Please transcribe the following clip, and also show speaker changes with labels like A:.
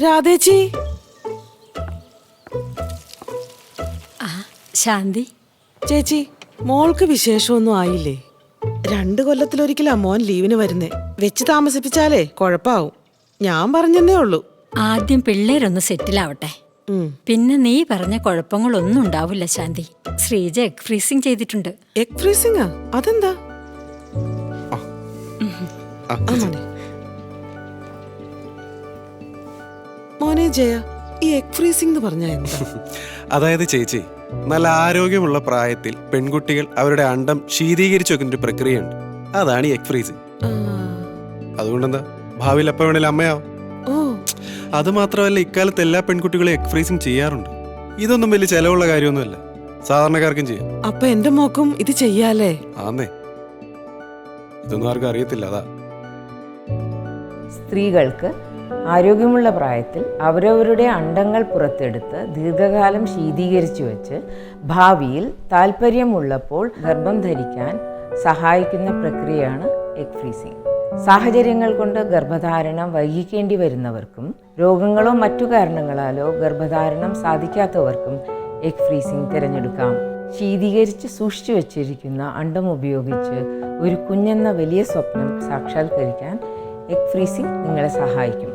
A: രാധേച്ചി.
B: ശാന്തി
A: ചേച്ചി, മോൾക്ക് വിശേഷമൊന്നും ആയില്ലേ? 2 കൊല്ലത്തിലൊരിക്കലാ മോൻ ലീവിന് വരുന്നേ. വെച്ച് താമസിപ്പിച്ചാലേ കുഴപ്പാവും. ഞാൻ പറഞ്ഞെന്നേ ഉള്ളൂ.
B: ആദ്യം പിള്ളേരൊന്ന് സെറ്റിലാവട്ടെ, പിന്നെ നീ പറഞ്ഞ കുഴപ്പങ്ങളൊന്നും ഉണ്ടാവില്ല ശാന്തി. ശ്രീജ എഗ് ഫ്രീസിംഗ് ചെയ്തിട്ടുണ്ട്.
A: എഗ് ഫ്രീസിംഗാ? അതെന്താ? മോനെ ജയ, ഈ എഗ് ഫ്രീസിംഗ് എന്ന് പറഞ്ഞാ എന്താ?
C: അതായത് ചേച്ചി, നല്ല ആരോഗ്യമുള്ള പ്രായത്തിൽ പെൺകുട്ടികൾ അവരുടെ അണ്ടം ശീതീകരിച്ചു വെക്കുന്ന ഒരു പ്രക്രിയയുണ്ട്. അതാണ് ഈ എഗ് ഫ്രീസിംഗ്. അതുകൊണ്ടെന്താ, ഭാവിയിൽ എപ്പോ വേണേലും അമ്മയാവും. അത് മാത്രമല്ല, ഇക്കാലത്ത് എല്ലാ പെൺകുട്ടികളും എഗ് ഫ്രീസിംഗ് ചെയ്യാറുണ്ട്. ഇതൊന്നും വലിയ ചെലവുള്ള കാര്യമൊന്നുമല്ല, സാധാരണക്കാർക്കും ചെയ്യാം.
A: അപ്പൊ എന്റെ മോക്കും ഇത് ചെയ്യാലേ?
C: ആന്നേ, ഇതൊന്നും ആർക്കും അറിയത്തില്ല. അതാ
D: സ്ത്രീകൾക്ക് ആരോഗ്യമുള്ള പ്രായത്തിൽ അവരവരുടെ അണ്ടങ്ങൾ പുറത്തെടുത്ത് ദീർഘകാലം ശീതീകരിച്ചു വെച്ച് ഭാവിയിൽ താല്പര്യമുള്ളപ്പോൾ ഗർഭം ധരിക്കാൻ സഹായിക്കുന്ന പ്രക്രിയയാണ് എഗ് ഫ്രീസിംഗ്. സാഹചര്യങ്ങൾ കൊണ്ട് ഗർഭധാരണം വൈകിക്കേണ്ടി വരുന്നവർക്കും രോഗങ്ങളോ മറ്റു കാരണങ്ങളാലോ ഗർഭധാരണം സാധിക്കാത്തവർക്കും എഗ് ഫ്രീസിംഗ് തിരഞ്ഞെടുക്കാം. ശീതീകരിച്ച് സൂക്ഷിച്ചു വച്ചിരിക്കുന്ന അണ്ടം ഉപയോഗിച്ച് ഒരു കുഞ്ഞെന്ന വലിയ സ്വപ്നം സാക്ഷാത്കരിക്കാൻ എഗ് ഫ്രീസിംഗ് നിങ്ങളെ സഹായിക്കും.